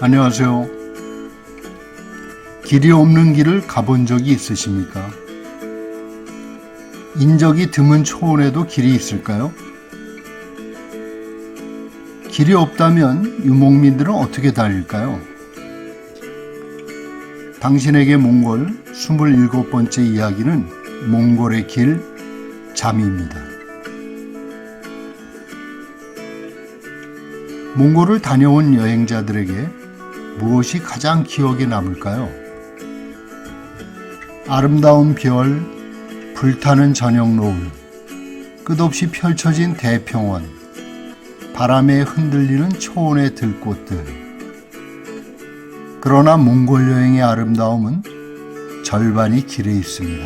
안녕하세요. 길이 없는 길을 가본 적이 있으십니까? 인적이 드문 초원에도 길이 있을까요? 길이 없다면 유목민들은 어떻게 다닐까요? 당신에게 몽골 27번째 이야기는 몽골의 길 잠입니다. 몽골을 다녀온 여행자들에게 무엇이 가장 기억에 남을까요? 아름다운 별, 불타는 저녁 노을, 끝없이 펼쳐진 대평원, 바람에 흔들리는 초원의 들꽃들. 그러나 몽골 여행의 아름다움은 절반이 길에 있습니다.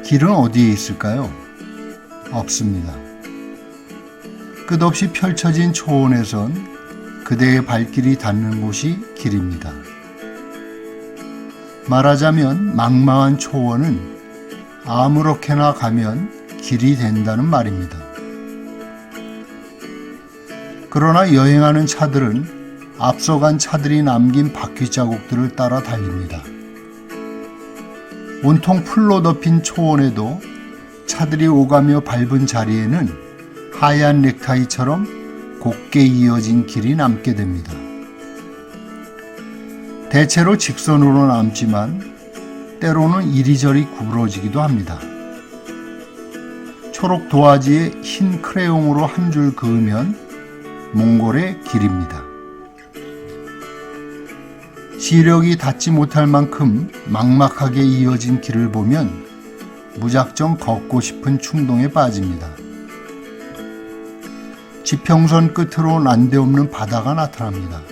길은 어디에 있을까요? 없습니다. 끝없이 펼쳐진 초원에선 그대의 발길이 닿는 곳이 길입니다. 말하자면 망망한 초원은 아무렇게나 가면 길이 된다는 말입니다. 그러나 여행하는 차들은 앞서간 차들이 남긴 바퀴 자국들을 따라 달립니다. 온통 풀로 덮인 초원에도 차들이 오가며 밟은 자리에는 하얀 넥타이처럼 곱게 이어진 길이 남게 됩니다. 대체로 직선으로 남지만 때로는 이리저리 구부러지기도 합니다. 초록 도화지에 흰 크레용으로 한 줄 그으면 몽골의 길입니다. 시력이 닿지 못할 만큼 막막하게 이어진 길을 보면 무작정 걷고 싶은 충동에 빠집니다. 지평선 끝으로 난데없는 바다가 나타납니다.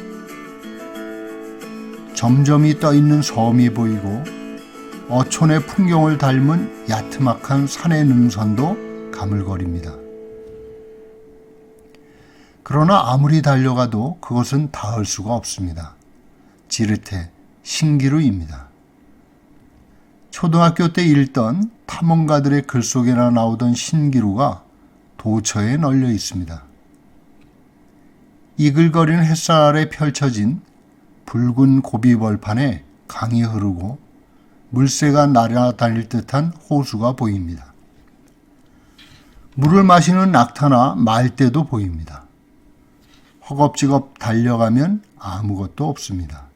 점점이 떠있는 섬이 보이고 어촌의 풍경을 닮은 야트막한 산의 능선도 가물거립니다. 그러나 아무리 달려가도 그것은 닿을 수가 없습니다. 지르테, 신기루입니다. 초등학교 때 읽던 탐험가들의 글 속에나 나오던 신기루가 도처에 널려 있습니다. 이글거리는 햇살 아래 펼쳐진 붉은 고비벌판에 강이 흐르고 물새가 날아다닐 듯한 호수가 보입니다. 물을 마시는 낙타나 말떼도 보입니다. 허겁지겁 달려가면 아무것도 없습니다.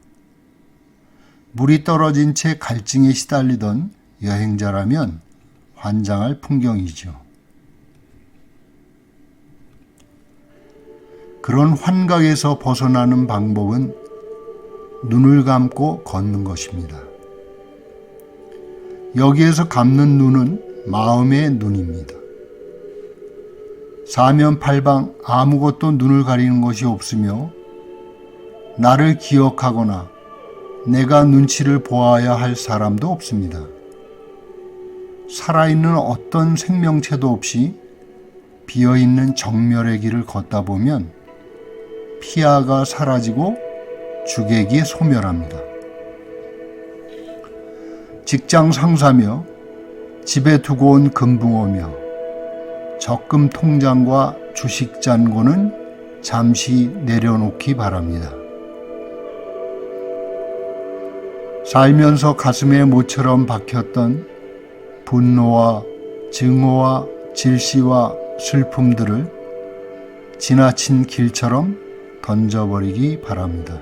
물이 떨어진 채 갈증에 시달리던 여행자라면 환장할 풍경이죠. 그런 환각에서 벗어나는 방법은 눈을 감고 걷는 것입니다. 여기에서 감는 눈은 마음의 눈입니다. 사면팔방 아무것도 눈을 가리는 것이 없으며 나를 기억하거나 내가 눈치를 보아야 할 사람도 없습니다. 살아있는 어떤 생명체도 없이 비어있는 정멸의 길을 걷다 보면 피아가 사라지고 주객이 소멸합니다. 직장 상사며 집에 두고 온 금붕어며 적금 통장과 주식 잔고는 잠시 내려놓기 바랍니다. 살면서 가슴에 모처럼 박혔던 분노와 증오와 질시와 슬픔들을 지나친 길처럼 던져버리기 바랍니다.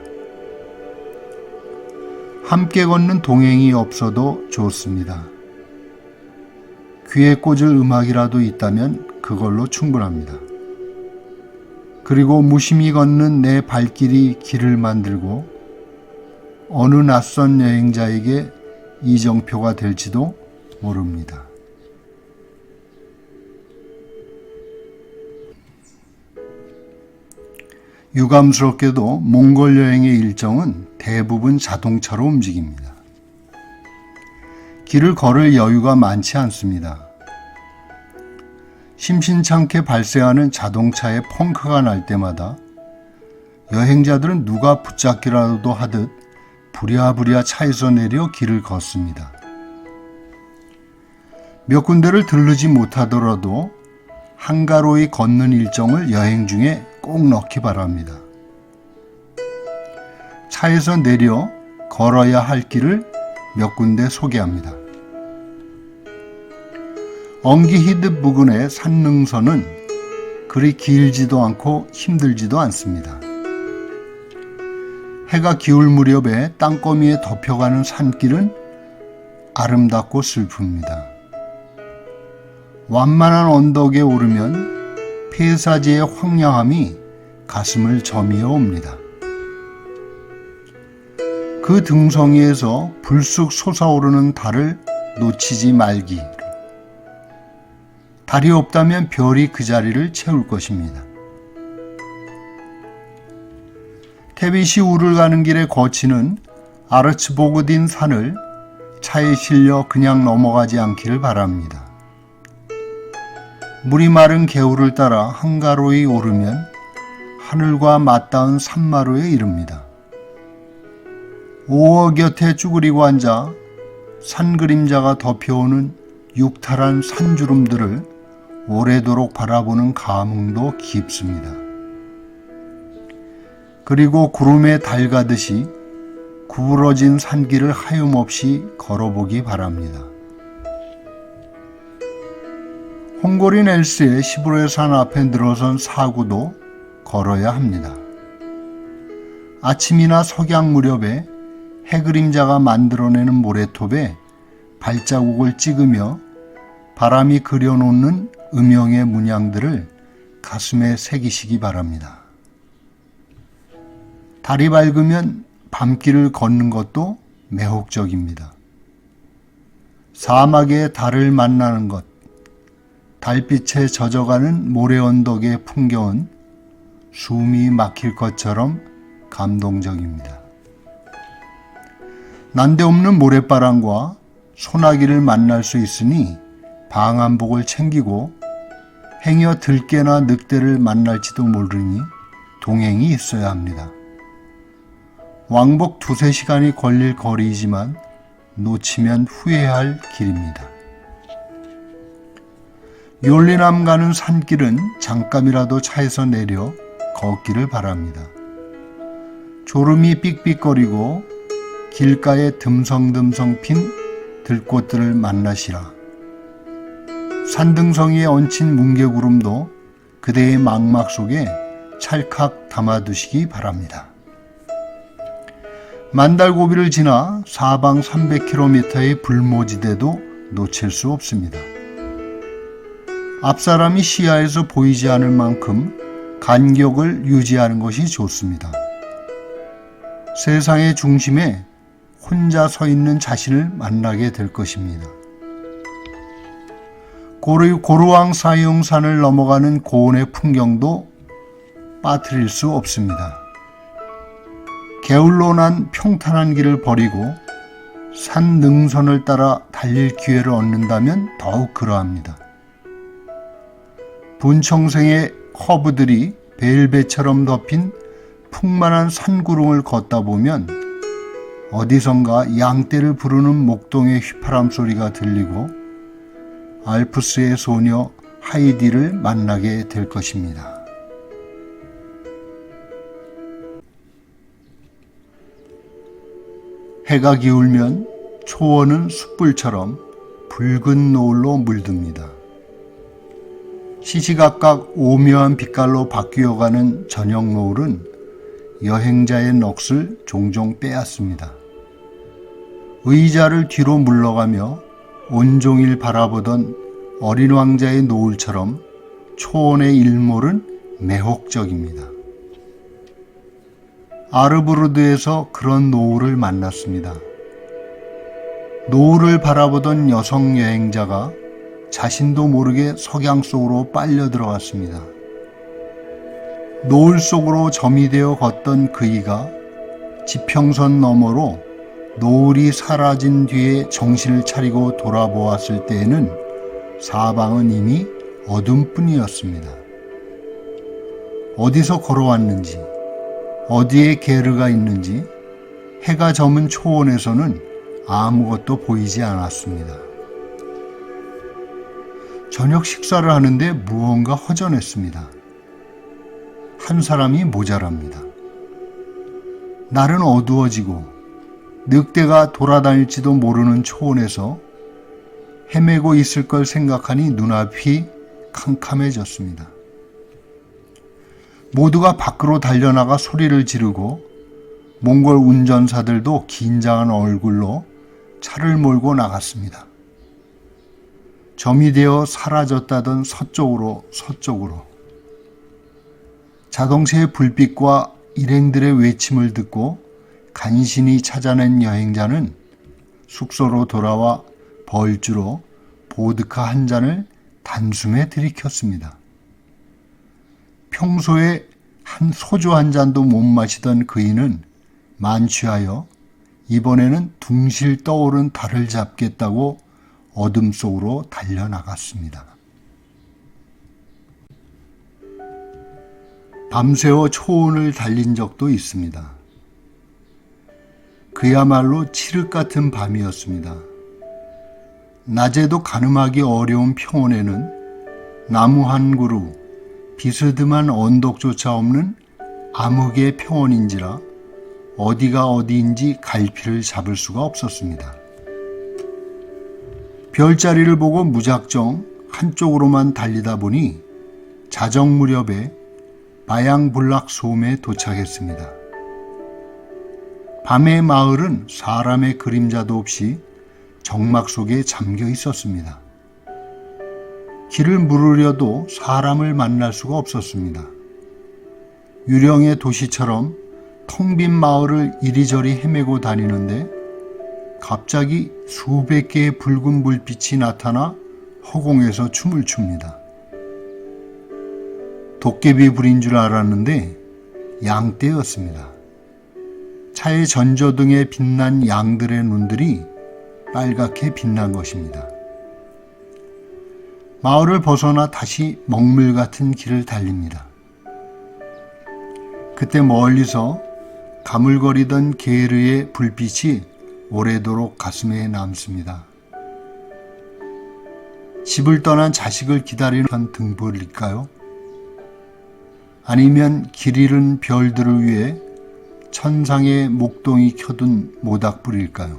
함께 걷는 동행이 없어도 좋습니다. 귀에 꽂을 음악이라도 있다면 그걸로 충분합니다. 그리고 무심히 걷는 내 발길이 길을 만들고 어느 낯선 여행자에게 이정표가 될지도 모릅니다. 유감스럽게도 몽골 여행의 일정은 대부분 자동차로 움직입니다. 길을 걸을 여유가 많지 않습니다. 심심찮게 발생하는 자동차의 펑크가 날 때마다 여행자들은 누가 붙잡기라도 하듯 부랴부랴 차에서 내려 길을 걷습니다. 몇 군데를 들르지 못하더라도 한가로이 걷는 일정을 여행 중에 꼭 넣기 바랍니다. 차에서 내려 걸어야 할 길을 몇 군데 소개합니다. 엉기히드 부근의 산능선은 그리 길지도 않고 힘들지도 않습니다. 해가 기울 무렵에 땅거미에 덮여가는 산길은 아름답고 슬픕니다. 완만한 언덕에 오르면 폐사지의 황량함이 가슴을 저미어 옵니다. 그 등성이에서 불쑥 솟아오르는 달을 놓치지 말기. 달이 없다면 별이 그 자리를 채울 것입니다. 테비시 우를 가는 길에 거치는 아르츠보그딘 산을 차에 실려 그냥 넘어가지 않기를 바랍니다. 물이 마른 개울을 따라 한가로이 오르면 하늘과 맞닿은 산마루에 이릅니다. 오어 곁에 쭈그리고 앉아 산 그림자가 덮여오는 육탈한 산주름들을 오래도록 바라보는 감흥도 깊습니다. 그리고 구름에 달 가듯이 구부러진 산길을 하염없이 걸어보기 바랍니다. 홍고린 엘스의 시브레 산 앞에 늘어선 사구도 걸어야 합니다. 아침이나 석양 무렵에 해그림자가 만들어내는 모래톱에 발자국을 찍으며 바람이 그려놓는 음영의 문양들을 가슴에 새기시기 바랍니다. 달이 밝으면 밤길을 걷는 것도 매혹적입니다. 사막의 달을 만나는 것, 달빛에 젖어가는 모래 언덕의 풍경은 숨이 막힐 것처럼 감동적입니다. 난데없는 모래바람과 소나기를 만날 수 있으니 방한복을 챙기고 행여 들깨나 늑대를 만날지도 모르니 동행이 있어야 합니다. 왕복 2-3시간이 걸릴 거리이지만 놓치면 후회할 길입니다. 요리남 가는 산길은 잠깐이라도 차에서 내려 걷기를 바랍니다. 졸음이 삑삑거리고 길가에 듬성듬성 핀 들꽃들을 만나시라. 산등성이에 얹힌 뭉게구름도 그대의 망막 속에 찰칵 담아두시기 바랍니다. 만달고비를 지나 사방 300km의 불모지대도 놓칠 수 없습니다. 앞사람이 시야에서 보이지 않을 만큼 간격을 유지하는 것이 좋습니다. 세상의 중심에 혼자 서 있는 자신을 만나게 될 것입니다. 고루왕 사이용산을 넘어가는 고원의 풍경도 빠뜨릴 수 없습니다. 게을러 난 평탄한 길을 버리고 산 능선을 따라 달릴 기회를 얻는다면 더욱 그러합니다. 분청생의 허브들이 벨벳처럼 덮인 풍만한 산구릉을 걷다 보면 어디선가 양떼를 부르는 목동의 휘파람 소리가 들리고 알프스의 소녀 하이디를 만나게 될 것입니다. 해가 기울면 초원은 숯불처럼 붉은 노을로 물듭니다. 시시각각 오묘한 빛깔로 바뀌어가는 저녁 노을은 여행자의 넋을 종종 빼앗습니다. 의자를 뒤로 물러가며 온종일 바라보던 어린 왕자의 노을처럼 초원의 일몰은 매혹적입니다. 아르브르드에서 그런 노을을 만났습니다. 노을을 바라보던 여성 여행자가 자신도 모르게 석양 속으로 빨려 들어갔습니다. 노을 속으로 점이 되어 걷던 그이가 지평선 너머로 노을이 사라진 뒤에 정신을 차리고 돌아보았을 때에는 사방은 이미 어둠뿐이었습니다. 어디서 걸어왔는지, 어디에 게르가 있는지 해가 저문 초원에서는 아무것도 보이지 않았습니다. 저녁 식사를 하는데 무언가 허전했습니다. 한 사람이 모자랍니다. 날은 어두워지고 늑대가 돌아다닐지도 모르는 초원에서 헤매고 있을 걸 생각하니 눈앞이 캄캄해졌습니다. 모두가 밖으로 달려나가 소리를 지르고 몽골 운전사들도 긴장한 얼굴로 차를 몰고 나갔습니다. 점이 되어 사라졌다던 서쪽으로 자동차의 불빛과 일행들의 외침을 듣고 간신히 찾아낸 여행자는 숙소로 돌아와 벌주로 보드카 한 잔을 단숨에 들이켰습니다. 평소에 한 소주 한 잔도 못 마시던 그이는 만취하여 이번에는 둥실 떠오른 달을 잡겠다고 어둠 속으로 달려나갔습니다. 밤새워 초원을 달린 적도 있습니다. 그야말로 칠흑 같은 밤이었습니다. 낮에도 가늠하기 어려운 평원에는 나무 한 그루, 비스듬한 언덕조차 없는 암흑의 평원인지라 어디가 어디인지 갈피를 잡을 수가 없었습니다. 별자리를 보고 무작정 한쪽으로만 달리다 보니 자정 무렵에 바양불락 소음에 도착했습니다. 밤의 마을은 사람의 그림자도 없이 정막 속에 잠겨 있었습니다. 길을 물으려도 사람을 만날 수가 없었습니다. 유령의 도시처럼 텅 빈 마을을 이리저리 헤매고 다니는데 갑자기 수백 개의 붉은 불빛이 나타나 허공에서 춤을 춥니다. 도깨비 불인 줄 알았는데 양떼였습니다. 차의 전조등에 빛난 양들의 눈들이 빨갛게 빛난 것입니다. 마을을 벗어나 다시 먹물 같은 길을 달립니다. 그때 멀리서 가물거리던 게르의 불빛이 오래도록 가슴에 남습니다. 집을 떠난 자식을 기다리는 등불일까요? 아니면 길 잃은 별들을 위해 천상의 목동이 켜둔 모닥불일까요?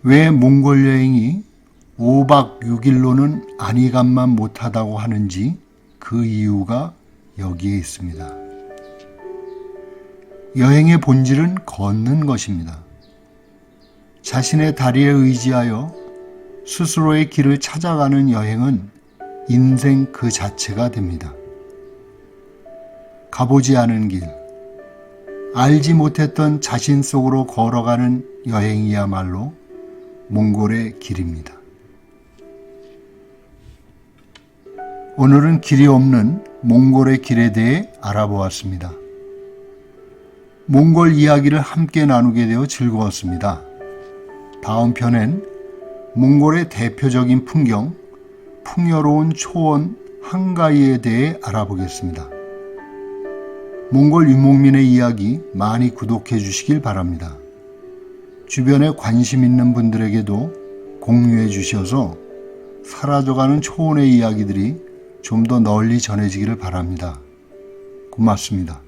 왜 몽골 여행이 5박 6일로는 아니감만 못하다고 하는지 그 이유가 여기에 있습니다. 여행의 본질은 걷는 것입니다. 자신의 다리에 의지하여 스스로의 길을 찾아가는 여행은 인생 그 자체가 됩니다. 가보지 않은 길, 알지 못했던 자신 속으로 걸어가는 여행이야말로 몽골의 길입니다. 오늘은 길이 없는 몽골의 길에 대해 알아보았습니다. 몽골 이야기를 함께 나누게 되어 즐거웠습니다. 다음 편엔 몽골의 대표적인 풍경, 풍요로운 초원 한가이에 대해 알아보겠습니다. 몽골 유목민의 이야기 많이 구독해 주시길 바랍니다. 주변에 관심 있는 분들에게도 공유해 주셔서 사라져가는 초원의 이야기들이 좀 더 널리 전해지기를 바랍니다. 고맙습니다.